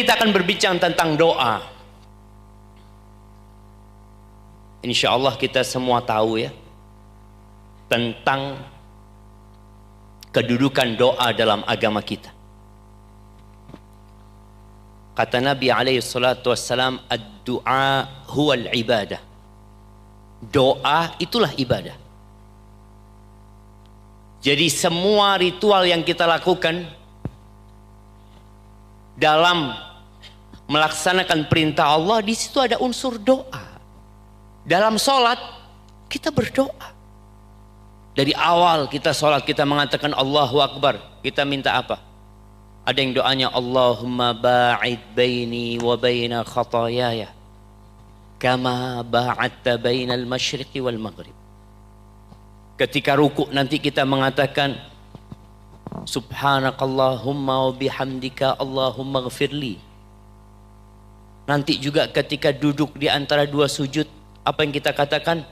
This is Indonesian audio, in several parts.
Kita akan berbincang tentang doa. Insya Allah kita semua tahu ya tentang kedudukan doa dalam agama kita. Kata Nabi alaihi salatu wassalam, ad-du'a huwal ibadah. Doa itulah ibadah. Jadi semua ritual yang kita lakukan dalam melaksanakan perintah Allah, di situ ada unsur doa. Dalam sholat kita berdoa. Dari awal kita sholat kita mengatakan Allahu Akbar. Kita minta apa? Ada yang doanya Allahumma ba'id baini wa baina khatayaya kama ba'adta bainal masyriqi wal maghrib. Ketika ruku nanti kita mengatakan Subhanakallahumma wa bihamdika Allahumma ghafirli. Nanti juga ketika duduk di antara dua sujud, apa yang kita katakan?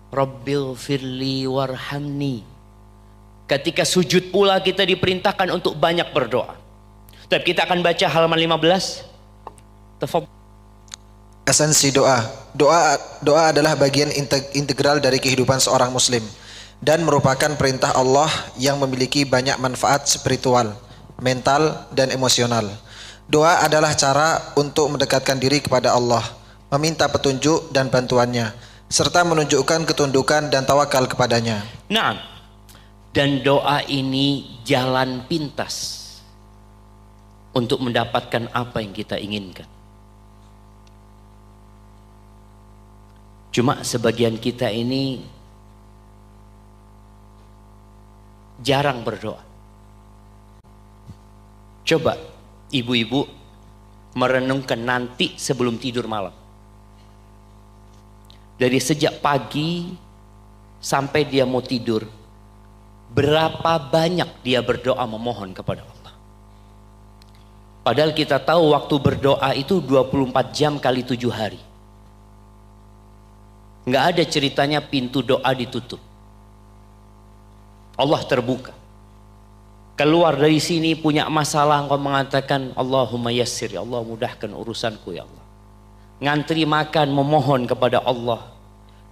Rabbil firli warhamni. Ketika sujud pula kita diperintahkan untuk banyak berdoa. Tapi kita akan baca halaman 15. Esensi doa. Doa adalah bagian integral dari kehidupan seorang muslim dan merupakan perintah Allah yang memiliki banyak manfaat spiritual, mental, dan emosional. Doa adalah cara untuk mendekatkan diri kepada Allah, meminta petunjuk dan bantuannya, serta menunjukkan ketundukan dan tawakal kepadanya. Nah, dan doa ini jalan pintas untuk mendapatkan apa yang kita inginkan. Cuma sebagian kita ini jarang berdoa. Coba ibu-ibu merenungkan nanti sebelum tidur malam. Dari sejak pagi sampai dia mau tidur, berapa banyak dia berdoa memohon kepada Allah. Padahal kita tahu waktu berdoa itu 24 jam kali 7 hari. Nggak ada ceritanya pintu doa ditutup. Allah terbuka. Keluar dari sini punya masalah, engkau mengatakan Allahumma yassir, ya Allah mudahkan urusanku ya Allah. Ngantri makan memohon kepada Allah.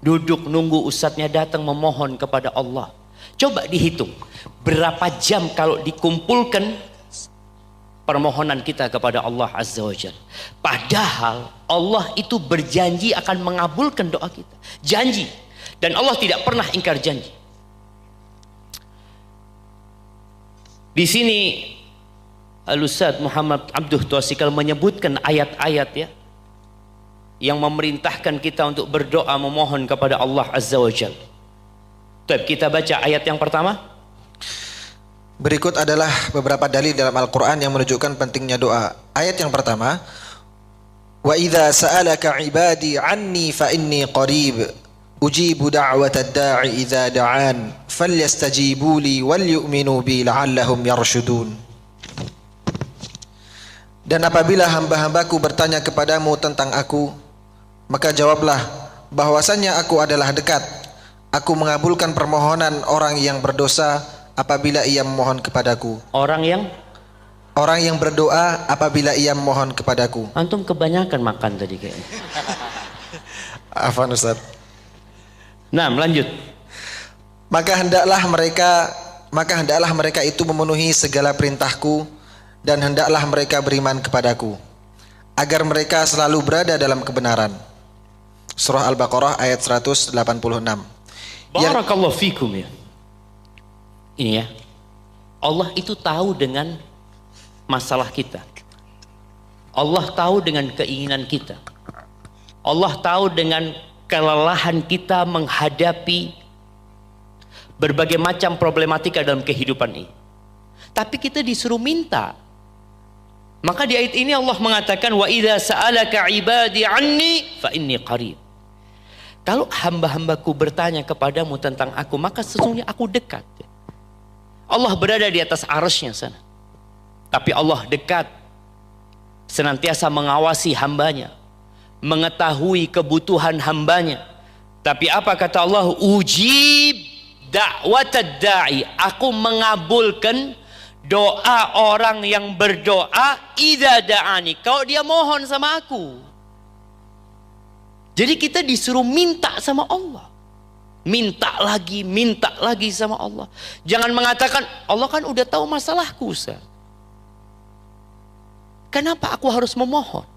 Duduk nunggu ustadznya datang memohon kepada Allah. Coba dihitung berapa jam kalau dikumpulkan permohonan kita kepada Allah Azza wa Jalla. Padahal Allah itu berjanji akan mengabulkan doa kita. Janji. Dan Allah tidak pernah ingkar janji. Di sini Al-Ustadz Muhammad Abduh Twasikal menyebutkan ayat-ayat ya yang memerintahkan kita untuk berdoa memohon kepada Allah Azza wa Jalla. Kita baca ayat yang pertama. Berikut adalah beberapa dalil dalam Al-Quran yang menunjukkan pentingnya doa. Ayat yang pertama, wa idza sa'alaka ibadi anni fa inni qarib ujibu da'watad da'i idza da'an falyastajibu li wal yu'minu bi la'allahum yarshudun. Dan apabila hamba-hambaku bertanya kepadamu tentang aku, maka jawablah bahwasannya aku adalah dekat. Aku mengabulkan permohonan orang yang berdosa apabila ia memohon kepadaku. Orang yang berdoa apabila ia memohon kepadaku. Antum kebanyakan makan tadi kayaknya. Afwan Ustaz. Nah, lanjut. Maka hendaklah mereka itu memenuhi segala perintahku dan hendaklah mereka beriman kepadaku agar mereka selalu berada dalam kebenaran. Surah Al-Baqarah ayat 186. Barakallahu fikum ya. Ini ya. Allah itu tahu dengan masalah kita. Allah tahu dengan keinginan kita. Allah tahu dengan kelelahan kita menghadapi berbagai macam problematika dalam kehidupan ini. Tapi kita disuruh minta. Maka di ayat ini Allah mengatakan wa idza sa'alaka ibadi anni fa inni qarib. Kalau hamba-hambaku bertanya kepadamu tentang aku, maka sesungguhnya aku dekat. Allah berada di atas arsy-Nya sana. Tapi Allah dekat, senantiasa mengawasi hambanya, mengetahui kebutuhan hambanya. Tapi apa kata Allah? Ujib da'watad da'i. Aku mengabulkan Doa orang yang berdoa idza da'ani, kalau dia mohon sama aku. Jadi kita disuruh minta sama Allah. Minta lagi sama Allah. Jangan mengatakan Allah kan udah tahu masalahku, Ustaz. Kenapa aku harus memohon?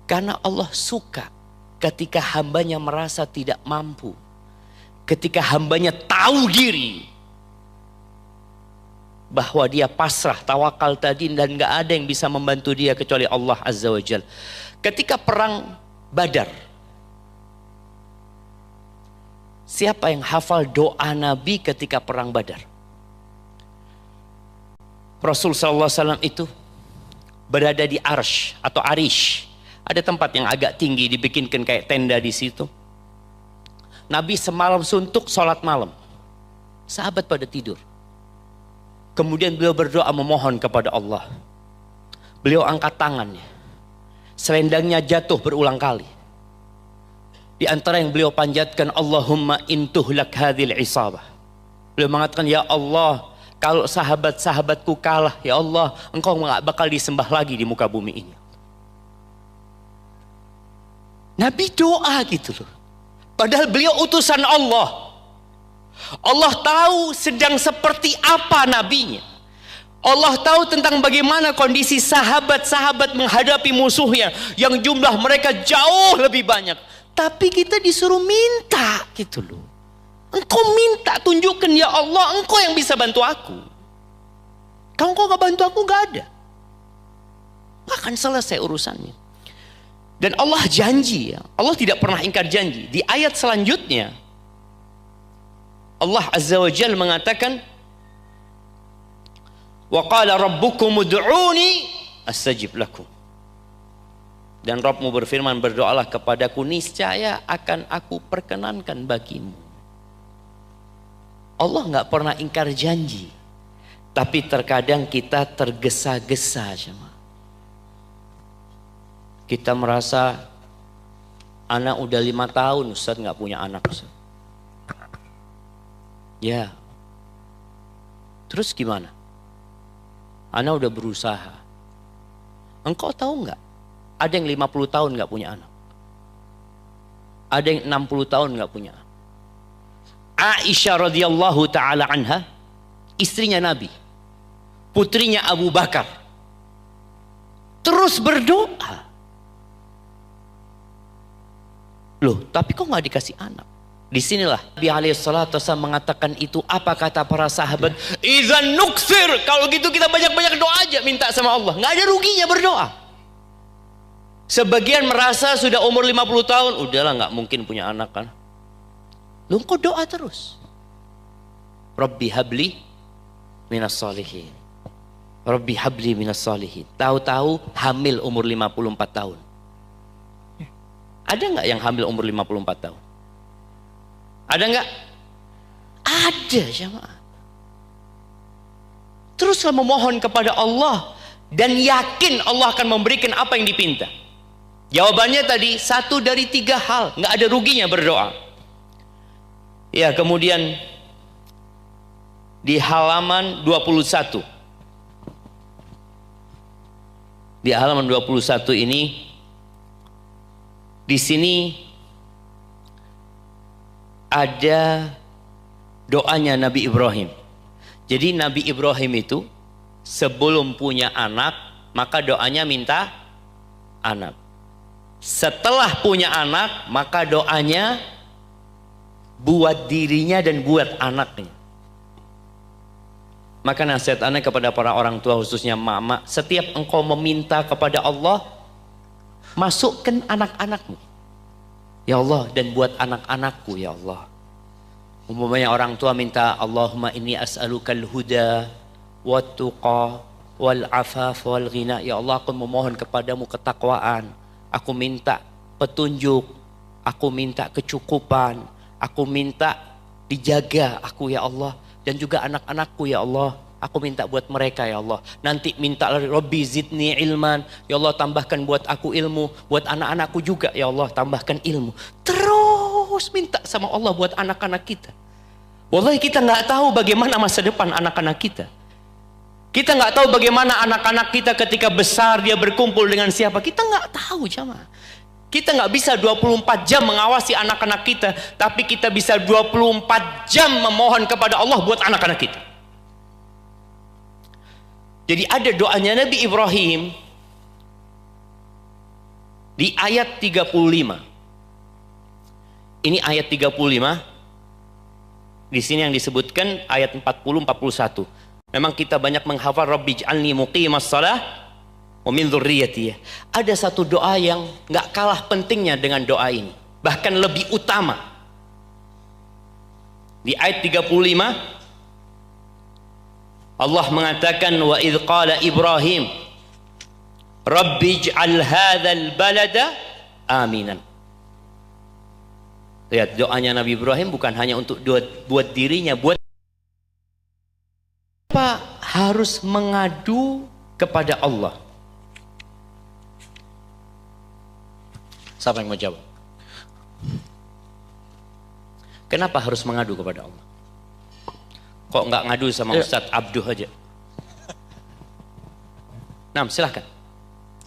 Karena Allah suka ketika hambanya merasa tidak mampu. Ketika hambanya tahu diri bahwa dia pasrah, tawakal tadi, dan gak ada yang bisa membantu dia kecuali Allah Azza wa Jal. Ketika perang Badar, siapa yang hafal doa Nabi ketika perang Badar? Rasul sallallahu alaihi wasallam itu berada di Arsh atau Arish. Ada tempat yang agak tinggi, dibikinkan kayak tenda di situ. Nabi semalam suntuk sholat malam. Sahabat pada tidur. Kemudian beliau berdoa memohon kepada Allah. Beliau angkat tangannya. Selendangnya jatuh berulang kali. Di antara yang beliau panjatkan, Allahumma intuhlak hadhil isabah. Beliau mengatakan, ya Allah, kalau sahabat-sahabatku kalah, ya Allah, engkau gak bakal disembah lagi di muka bumi ini. Nabi doa gitu loh. Padahal beliau utusan Allah. Allah tahu sedang seperti apa nabinya. Allah tahu tentang bagaimana kondisi sahabat-sahabat menghadapi musuhnya yang jumlah mereka jauh lebih banyak. Tapi kita disuruh minta gitu loh. Engkau minta, tunjukkan ya Allah, engkau yang bisa bantu aku. Kalau engkau gak bantu aku, gak ada. Gak akan selesai urusannya. Dan Allah janji, ya. Allah tidak pernah ingkar janji. Di ayat selanjutnya Allah Azza wa Jalla mengatakan, wa qala rabbukum ud'uni astajib lakum. Dan Rabbmu berfirman, berdoalah kepadaku, niscaya akan aku perkenankan bagimu. Allah nggak pernah ingkar janji. Tapi terkadang kita tergesa-gesa, jemaah. Kita merasa anak udah 5 tahun, Ustaz nggak punya anak, Ustaz. Ya. Terus gimana? Anak udah berusaha. Engkau tahu nggak? Ada yang 50 tahun nggak punya anak. Ada yang 60 tahun nggak punya anak. Aisyah radhiyallahu taala anha, istrinya Nabi, putrinya Abu Bakar, terus berdoa. Loh, tapi kok nggak dikasih anak? Disinilah Nabi alaihi salatu wasallam mengatakan itu. Apa kata para sahabat? Idzan nuksir, kalau gitu kita banyak-banyak doa aja, minta sama Allah. Nggak ada ruginya berdoa. Sebagian merasa sudah umur 50 tahun, udahlah nggak mungkin punya anak kan. Lu kok doa terus? Rabbi habli minas solihin. Rabbi habli minas solihin. Tahu-tahu hamil umur 54 tahun. Ada nggak yang hamil umur 54 tahun? Ada nggak? Ada, jemaah. Teruslah memohon kepada Allah dan yakin Allah akan memberikan apa yang dipinta. Jawabannya tadi 1 dari 3 hal, nggak ada ruginya berdoa. Ya, kemudian di halaman 21. Di halaman 21 ini, di sini ada doanya Nabi Ibrahim. Jadi Nabi Ibrahim itu sebelum punya anak, maka doanya minta anak. Setelah punya anak, maka doanya buat dirinya dan buat anaknya. Maka nasihat anak kepada para orang tua, khususnya mama, setiap engkau meminta kepada Allah, masukkan anak-anakmu, ya Allah, dan buat anak-anakku, ya Allah. Umpamanya orang tua minta, Allahumma inni as'alukal huda wat tuqa wal afaf wal ghina. Ya Allah, aku memohon kepadamu ketakwaan, aku minta petunjuk, aku minta kecukupan, aku minta dijaga aku, ya Allah, dan juga anak-anakku, ya Allah. Aku minta buat mereka, ya Allah. Nanti minta Rabbi zidni ilman, ya Allah, tambahkan buat aku ilmu, buat anak-anakku juga, ya Allah, tambahkan ilmu. Terus minta sama Allah buat anak-anak kita. Wallahi kita nggak tahu bagaimana masa depan anak-anak kita. Kita nggak tahu bagaimana anak-anak kita ketika besar dia berkumpul dengan siapa. Kita nggak tahu jamaah. Kita nggak bisa 24 jam mengawasi anak-anak kita, tapi kita bisa 24 jam memohon kepada Allah buat anak-anak kita. Jadi ada doanya Nabi Ibrahim di ayat 35. Ini ayat 35. Di sini yang disebutkan ayat 40-41. Memang kita banyak menghafal Rabbi ij'alni muqimas shalah wa min dzurriyyati. Ada satu doa yang nggak kalah pentingnya dengan doa ini, bahkan lebih utama. Di ayat 35 Allah mengatakan wa idz qala Ibrahim Rabbi ij'al hadzal balada aminan. Lihat, doanya Nabi Ibrahim bukan hanya untuk buat dirinya, buat apa harus mengadu kepada Allah. Siapa yang mau jawab? Kenapa harus mengadu kepada Allah? Kok nggak ngadu sama Ustadz Abduh aja? Nah, silahkan.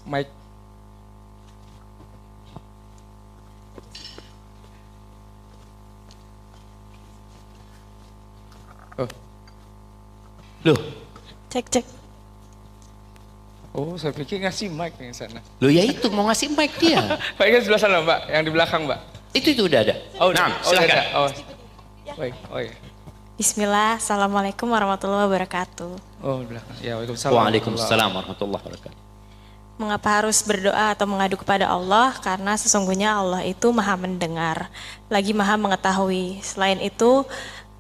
Mike. Loh, Cek. Oh, saya pikir ngasih mic yang sana. loh ya itu mau ngasih mic dia. Pak kan sebelah sana, Mbak, yang di belakang, Mbak. Itu udah ada. Oh, nah, oh, silahkan. Oh. Baik. Oh ya. Bismillah, Assalamualaikum warahmatullahi wabarakatuh. Oh, di belakang. Ya, Waalaikumsalam. Waalaikumsalam warahmatullahi wabarakatuh. Mengapa harus berdoa atau mengadu kepada Allah? Karena sesungguhnya Allah itu maha mendengar, lagi maha mengetahui. Selain itu,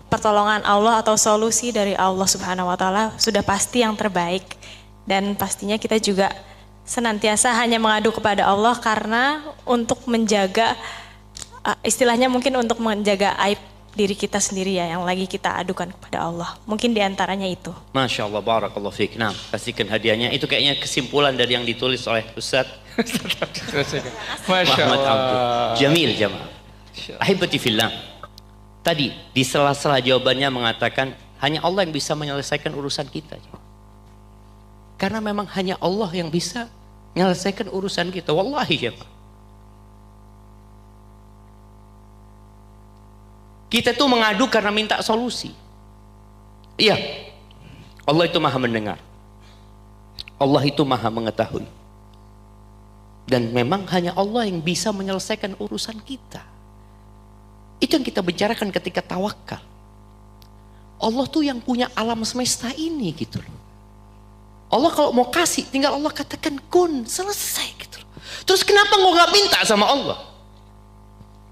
pertolongan Allah atau solusi dari Allah Subhanahu wa Ta'ala sudah pasti yang terbaik. Dan pastinya kita juga senantiasa hanya mengadu kepada Allah karena untuk menjaga, istilahnya mungkin untuk menjaga aib diri kita sendiri ya, yang lagi kita adukan kepada Allah. Mungkin diantaranya itu. Masya Allah, barakallahu fiik. Nah, kasihkan hadiahnya. Itu kayaknya kesimpulan dari yang ditulis oleh Ustadz Masya Muhammad Abdul. Allah. Jamil jamaah. Ahibati fillah. Tadi di sela-sela jawabannya mengatakan hanya Allah yang bisa menyelesaikan urusan kita. Karena memang hanya Allah yang bisa menyelesaikan urusan kita. Wallahi jamaah. Kita tuh mengadu karena minta solusi. Iya. Allah itu maha mendengar. Allah itu maha mengetahui. Dan memang hanya Allah yang bisa menyelesaikan urusan kita. Itu yang kita bicarakan ketika tawakal. Allah tuh yang punya alam semesta ini gitu loh. Allah kalau mau kasih tinggal Allah katakan kun, selesai gitu loh. Terus kenapa engkau gak minta sama Allah?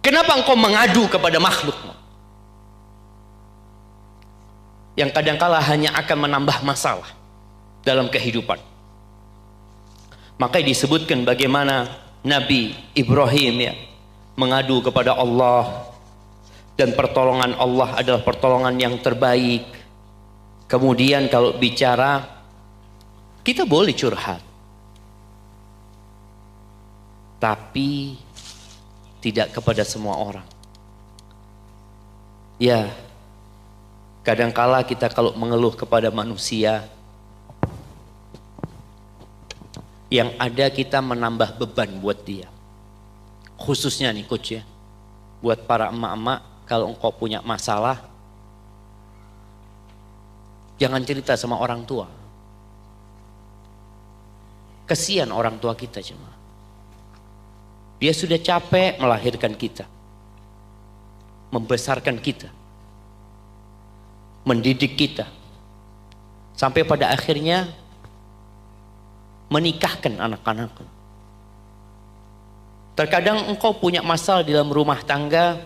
Kenapa engkau mengadu kepada makhlukmu? Yang kadangkala hanya akan menambah masalah dalam kehidupan. Makanya disebutkan bagaimana Nabi Ibrahim ya mengadu kepada Allah, dan pertolongan Allah adalah pertolongan yang terbaik. Kemudian kalau bicara, kita boleh curhat, tapi tidak kepada semua orang. Ya, kadangkala kita kalau mengeluh kepada manusia, yang ada kita menambah beban buat dia. Khususnya nih coach ya, buat para emak-emak, kalau engkau punya masalah, jangan cerita sama orang tua. Kesian orang tua kita cuma. Dia sudah capek melahirkan kita, membesarkan kita, mendidik kita, sampai pada akhirnya menikahkan anak-anak. Terkadang engkau punya masalah di dalam rumah tangga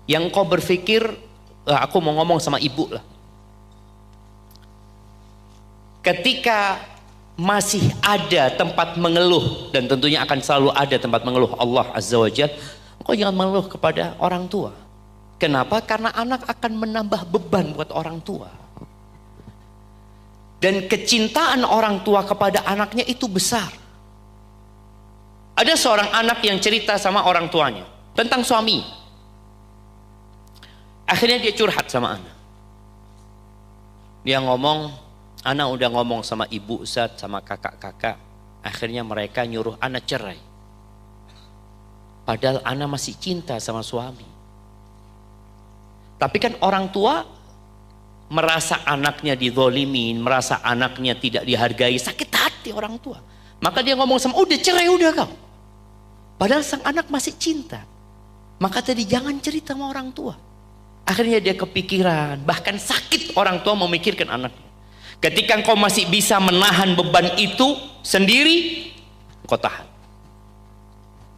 yang engkau berpikir, aku mau ngomong sama ibu lah. Ketika masih ada tempat mengeluh, dan tentunya akan selalu ada tempat mengeluh Allah Azza wa Jalla, engkau jangan mengeluh kepada orang tua. Kenapa? Karena anak akan menambah beban buat orang tua. Dan kecintaan orang tua kepada anaknya itu besar. Ada seorang anak yang cerita sama orang tuanya tentang suami. Akhirnya dia curhat sama anak. Dia ngomong, Ana udah ngomong sama ibu Ustaz, sama kakak-kakak. Akhirnya mereka nyuruh ana cerai. Padahal ana masih cinta sama suami. Tapi kan orang tua merasa anaknya dizolimin, merasa anaknya tidak dihargai, sakit hati orang tua. Maka dia ngomong sama, udah cerai udah kau. Padahal sang anak masih cinta. Maka tadi jangan cerita sama orang tua. Akhirnya dia kepikiran, bahkan sakit orang tua memikirkan anaknya. Ketika engkau masih bisa menahan beban itu sendiri, engkau tahan.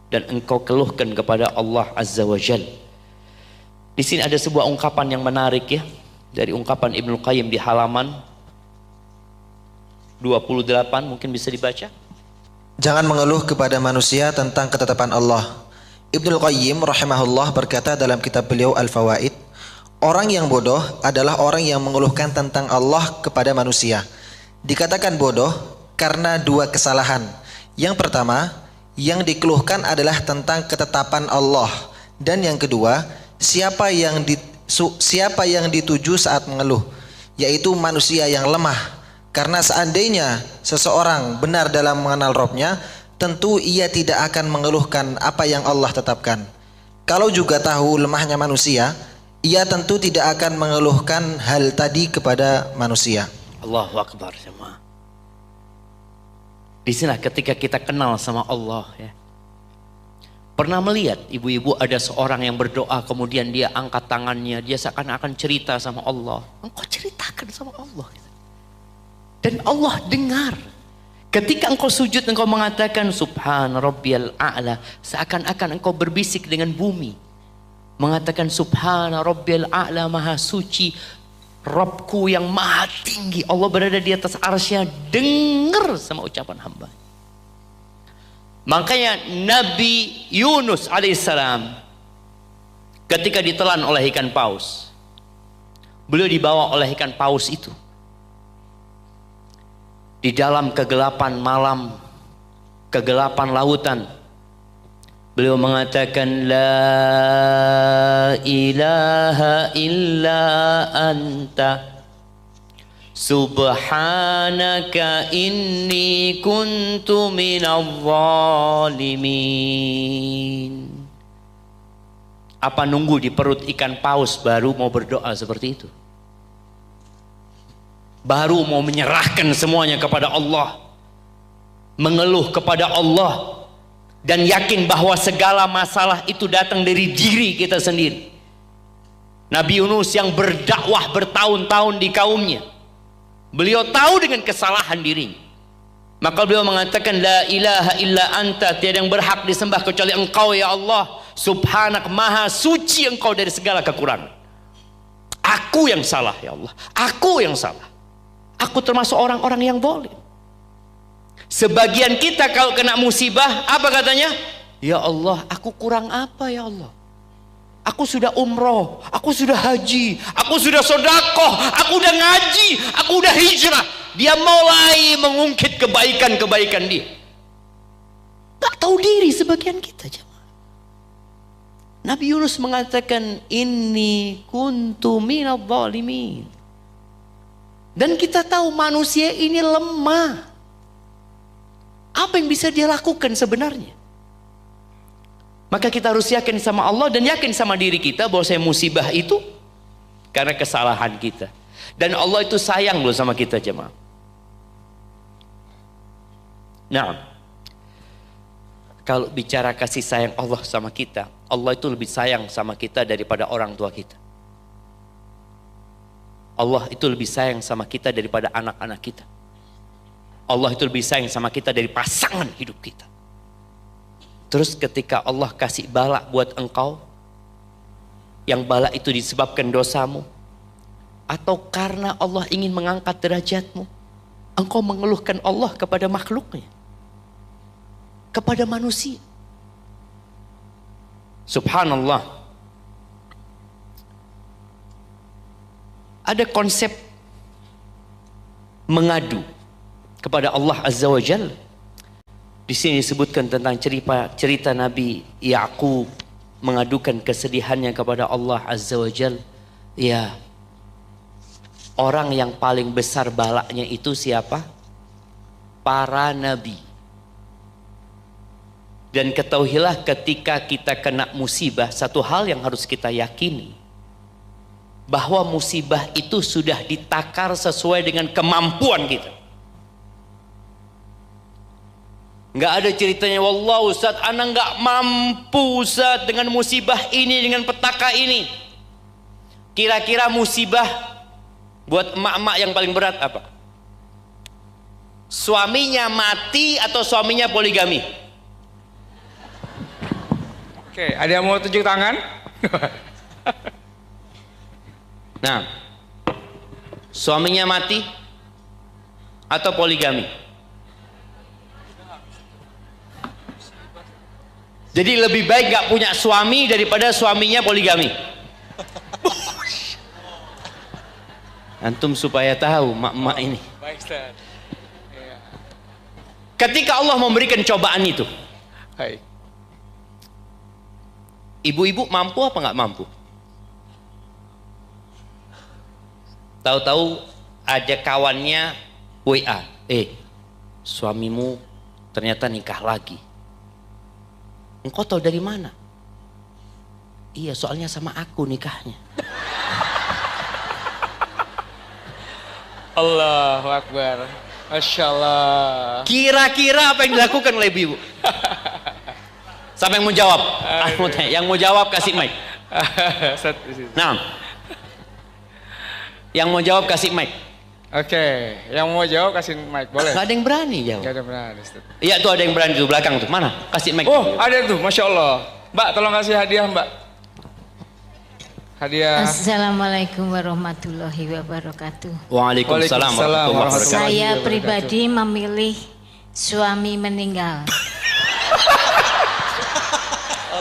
Dan engkau keluhkan kepada Allah Azza wa Jal. Di sini ada sebuah ungkapan yang menarik ya, dari ungkapan Ibnu Qayyim di halaman 28, mungkin bisa dibaca. Jangan mengeluh kepada manusia tentang ketetapan Allah. Ibnu Qayyim rahimahullah berkata dalam kitab beliau Al-Fawaid, orang yang bodoh adalah orang yang mengeluhkan tentang Allah kepada manusia. Dikatakan bodoh karena dua kesalahan. Yang pertama, yang dikeluhkan adalah tentang ketetapan Allah, dan yang kedua, siapa yang dituju saat mengeluh, yaitu manusia yang lemah. Karena seandainya seseorang benar dalam mengenal Robnya, tentu ia tidak akan mengeluhkan apa yang Allah tetapkan. Kalau juga tahu lemahnya manusia, ia tentu tidak akan mengeluhkan hal tadi kepada manusia. Allahu Akbar jemaah. Di sini ketika kita kenal sama Allah ya. Pernah melihat ibu-ibu ada seorang yang berdoa kemudian dia angkat tangannya, dia seakan-akan cerita sama Allah. Engkau ceritakan sama Allah. Dan Allah dengar. Ketika engkau sujud engkau mengatakan Subhan Rabbiyal A'la, seakan-akan engkau berbisik dengan bumi. Mengatakan Subhan Rabbiyal A'la, maha suci Rabbku yang maha tinggi. Allah berada di atas arsy-Nya, dengar sama ucapan hamba. Makanya Nabi Yunus alaihissalam ketika ditelan oleh ikan paus, beliau dibawa oleh ikan paus itu di dalam kegelapan malam, kegelapan lautan. Beliau mengatakan la ilaha illa anta subhanaka inni kuntu minadh dhalimin. Apa nunggu di perut ikan paus baru mau berdoa seperti itu? Baru mau menyerahkan semuanya kepada Allah, mengeluh kepada Allah, dan yakin bahwa segala masalah itu datang dari diri kita sendiri. Nabi Yunus yang berdakwah bertahun-tahun di kaumnya, beliau tahu dengan kesalahan dirinya. Maka beliau mengatakan la ilaha illa anta, tiada yang berhak disembah kecuali engkau ya Allah. Subhanak, maha suci engkau dari segala kekurangan. Aku yang salah ya Allah, aku yang salah. Aku termasuk orang-orang yang zalim. Sebagian kita kalau kena musibah, apa katanya? Ya Allah, aku kurang apa ya Allah? Aku sudah umroh, aku sudah haji, aku sudah sodakoh, aku udah ngaji, aku udah hijrah. Dia mulai mengungkit kebaikan-kebaikan dia. Tak tahu diri sebagian kita jemaah. Nabi Yunus mengatakan inni kuntu minadh dhalimin. Dan kita tahu manusia ini lemah. Apa yang bisa dia lakukan sebenarnya? Maka kita harus yakin sama Allah dan yakin sama diri kita bahwa musibah itu karena kesalahan kita. Dan Allah itu sayang loh sama kita jemaah. Nah, kalau bicara kasih sayang Allah sama kita, Allah itu lebih sayang sama kita daripada orang tua kita. Allah itu lebih sayang sama kita daripada anak-anak kita. Allah itu lebih sayang sama kita dari pasangan hidup kita. Terus ketika Allah kasih bala buat engkau, yang bala itu disebabkan dosamu, atau karena Allah ingin mengangkat derajatmu, engkau mengeluhkan Allah kepada makhluknya, kepada manusia. Subhanallah. Ada konsep mengadu kepada Allah Azza wa Jalla. Di sini disebutkan tentang cerita Nabi Ya'qub mengadukan kesedihannya kepada Allah Azza wa Jalla. Ya, orang yang paling besar balaknya itu siapa? Para nabi. Dan ketahuilah ketika kita kena musibah, satu hal yang harus kita yakini, bahwa musibah itu sudah ditakar sesuai dengan kemampuan kita. Nggak ada ceritanya, wallah Ustaz, ana nggak mampu Ustaz dengan musibah ini, dengan petaka ini. Kira-kira musibah buat emak-emak yang paling berat apa? Suaminya mati atau suaminya poligami? Oke, ada yang mau tunjuk tangan? Nah, suaminya mati atau poligami? Jadi lebih baik gak punya suami daripada suaminya poligami. Antum supaya tahu mak-mak ini. Baik, Ustaz. Iya. Ketika Allah memberikan cobaan itu, Baik. ibu-ibu mampu apa nggak mampu? Tahu-tahu ada kawannya WA, suamimu ternyata nikah lagi. Engkau tahu dari mana? Iya, soalnya sama aku nikahnya. Allahu Akbar. Masya Allah. Kira-kira apa yang dilakukan oleh ibu? Siapa yang mau jawab? Yang mau jawab kasih mic. Nah, yang mau jawab kasih mic. Oke, yang mau jawab kasih mic, boleh? Gak ada yang berani jawab. Gak ada berani, Ustaz. Iya tuh ada yang berani di belakang tuh. Mana? Kasih mic. Oh, ada tuh, Masya Allah. Mbak, tolong kasih hadiah, Mbak. Hadiah. Assalamualaikum warahmatullahi wabarakatuh. Waalaikumsalam warahmatullahi wabarakatuh. Saya pribadi memilih suami meninggal.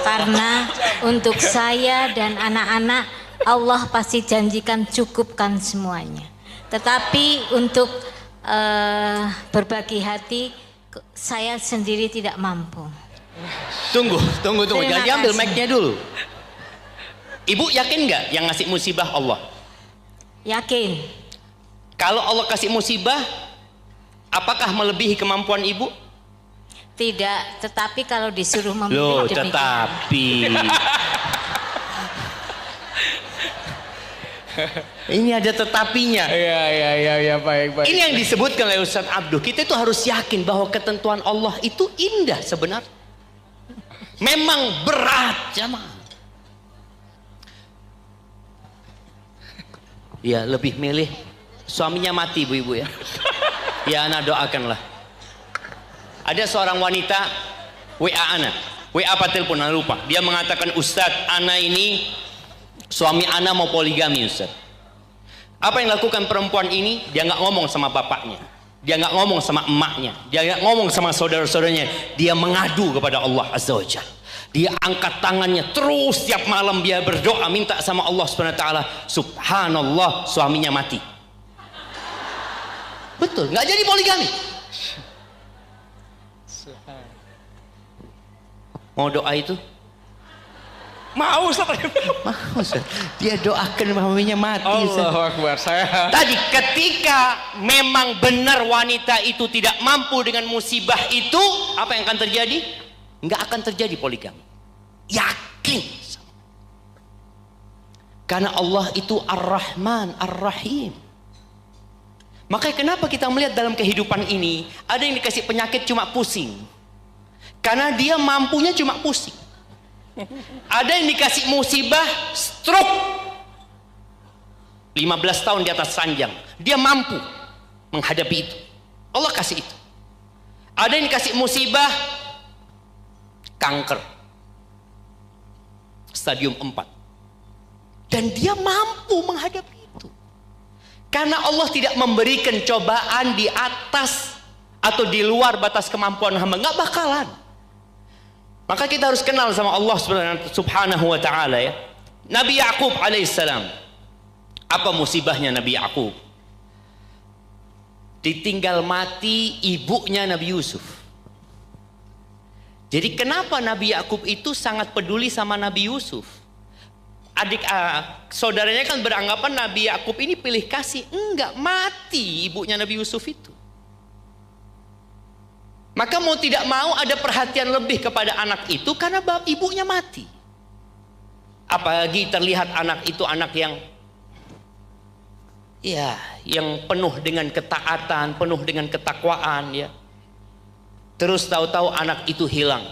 Karena untuk saya dan anak-anak Allah pasti janjikan cukupkan semuanya. Tetapi untuk berbagi hati saya sendiri tidak mampu. Tunggu. Terima Jangan diambil kasih. mic-nya dulu. Ibu yakin nggak yang ngasih musibah Allah? Yakin? Kalau Allah kasih musibah, apakah melebihi kemampuan ibu? Tidak, tetapi kalau disuruh Loh, memilih demikian. tetapi ini ada tetapinya. Iya, baik. Ini yang disebutkan oleh Ustaz Abduh. Kita itu harus yakin bahwa ketentuan Allah itu indah sebenarnya. Memang berat, jamaah. Ya, lebih milih suaminya mati, ibu-ibu ya. Ya, ana doakanlah. Ada seorang wanita WA ana. WA apa telepon, ana lupa. Dia mengatakan, Ustaz, ana ini suami ana mau poligami, Ustaz. Apa yang lakukan perempuan ini? Dia nggak ngomong sama bapaknya, dia nggak ngomong sama emaknya, dia nggak ngomong sama saudara-saudaranya. Dia mengadu kepada Allah Azza wa Jalla. Dia angkat tangannya terus tiap malam, dia berdoa minta sama Allah Subhanahu wa taala. Subhanallah, suaminya mati. Betul, nggak jadi poligami. Mau doa itu? Mau, Ustaz. Mau, Ustaz. Dia doakan suaminya mati, Ustaz. Allahu Akbar. Saya Tadi ketika memang benar wanita itu tidak mampu dengan musibah itu, apa yang akan terjadi? Nggak akan terjadi poligami. Yakin. Karena Allah itu Ar-Rahman, Ar-Rahim. Makanya kenapa kita melihat dalam kehidupan ini, ada yang dikasih penyakit cuma pusing. Karena dia mampunya cuma pusing. Ada yang dikasih musibah stroke 15 tahun di atas ranjang, dia mampu menghadapi itu. Allah kasih itu. Ada yang dikasih musibah kanker stadium 4, dan dia mampu menghadapi itu. Karena Allah tidak memberikan cobaan di atas atau di luar batas kemampuan hamba, nggak bakalan. Maka kita harus kenal sama Allah Subhanahu wa ta'ala ya. Nabi Yakub alaihissalam, apa musibahnya Nabi Yakub? Ditinggal mati ibunya Nabi Yusuf. Jadi kenapa Nabi Yakub itu sangat peduli sama Nabi Yusuf? saudaranya kan beranggapan Nabi Yakub ini pilih kasih. Enggak, mati ibunya Nabi Yusuf itu. Maka mau tidak mau ada perhatian lebih kepada anak itu karena ibunya mati. Apalagi terlihat anak itu anak yang penuh dengan ketaatan, penuh dengan ketakwaan ya. Terus tahu-tahu anak itu hilang.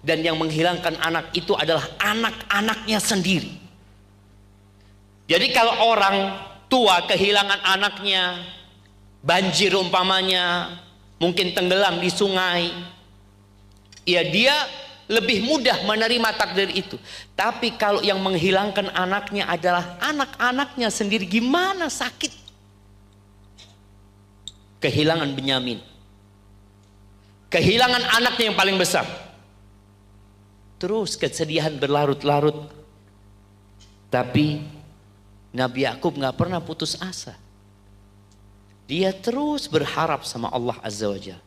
Dan yang menghilangkan anak itu adalah anak-anaknya sendiri. Jadi kalau orang tua kehilangan anaknya, banjir umpamanya, mungkin tenggelam di sungai, ya dia lebih mudah menerima takdir itu. Tapi kalau yang menghilangkan anaknya adalah anak-anaknya sendiri, gimana sakit? Kehilangan Benyamin, kehilangan anaknya yang paling besar. Terus kesedihan berlarut-larut. Tapi Nabi Yakub nggak pernah putus asa. Dia terus berharap sama Allah Azza wa Jalla.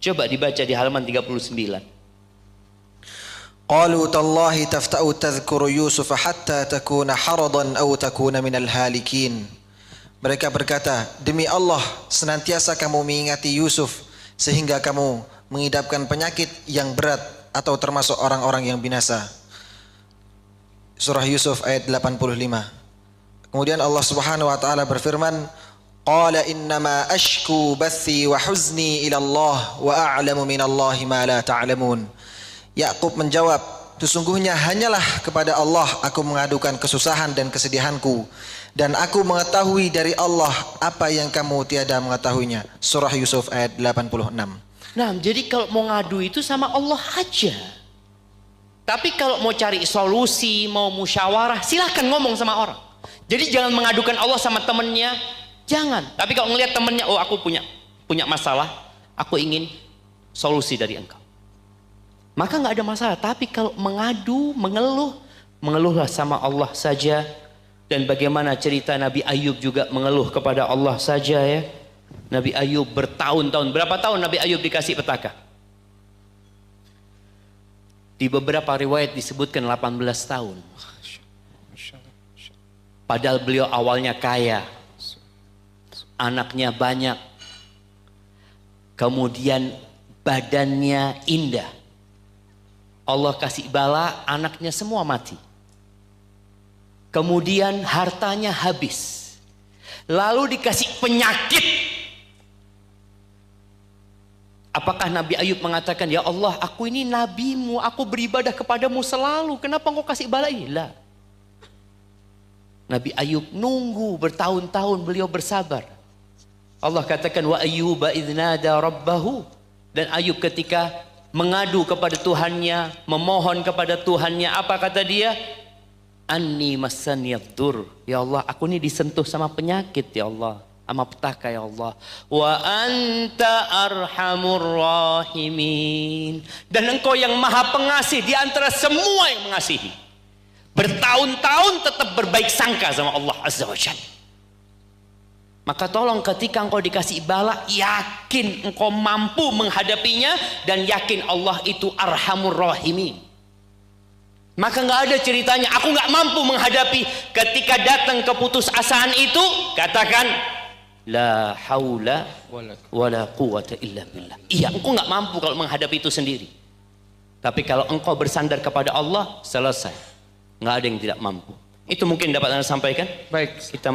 Coba dibaca di halaman 39. Qalu tallahi tafta'u tadhkuru Yusuf hatta takuna haradan aw takuna minal halikin. Mereka berkata, demi Allah senantiasa kamu mengingati Yusuf sehingga kamu mengidapkan penyakit yang berat atau termasuk orang-orang yang binasa. Surah Yusuf ayat 85. Kemudian Allah Subhanahu wa taala berfirman, qala innama ashku bathi wa huzni ila Allah wa a'lamu minallahi ma la ta'lamun. Yakub menjawab, sesungguhnya hanyalah kepada Allah aku mengadukan kesusahan dan kesedihanku, dan aku mengetahui dari Allah apa yang kamu tiada mengetahuinya. Surah Yusuf ayat 86. Nah, jadi kalau mau ngadu itu sama Allah aja. Tapi kalau mau cari solusi, mau musyawarah, silahkan ngomong sama orang. Jadi jangan mengadukan Allah sama temennya, jangan. Tapi kalau ngelihat temennya, oh aku punya masalah, aku ingin solusi dari engkau, maka nggak ada masalah. Tapi kalau mengadu, mengeluhlah sama Allah saja. Dan bagaimana cerita Nabi Ayub juga mengeluh kepada Allah saja ya. Nabi Ayub bertahun-tahun, berapa tahun Nabi Ayub dikasih petaka? Di beberapa riwayat disebutkan 18 tahun. Padahal beliau awalnya kaya, anaknya banyak, kemudian badannya indah. Allah kasih bala, anaknya semua mati. Kemudian hartanya habis. Lalu dikasih penyakit. Apakah Nabi Ayub mengatakan, ya Allah, aku ini nabimu, aku beribadah kepadamu selalu, kenapa engkau kasih bala ini? Lah. Nabi Ayub nunggu bertahun-tahun, beliau bersabar. Allah katakan, wa ayyuba idznada rabbahu. Dan Ayub ketika mengadu kepada Tuhannya, memohon kepada Tuhannya, apa kata dia? Anni massaniyaddur. Ya Allah, aku ini disentuh sama penyakit ya Allah, sama petaka ya Allah. Wa anta arhamur rahimin. Dan engkau yang maha pengasih di antara semua yang mengasihi. Bertahun-tahun tetap berbaik sangka sama Allah Azza wa Jalla. Maka tolong ketika engkau dikasih bala, yakin engkau mampu menghadapinya dan yakin Allah itu arhamur rahimin. Maka nggak ada ceritanya aku nggak mampu menghadapi. Ketika datang keputusasaan itu, katakan la haula wala quwata illa billah. Iya, engkau nggak mampu kalau menghadapi itu sendiri. Tapi kalau engkau bersandar kepada Allah, selesai. Nggak ada yang tidak mampu. Itu mungkin dapat Anda sampaikan. Baik. Kita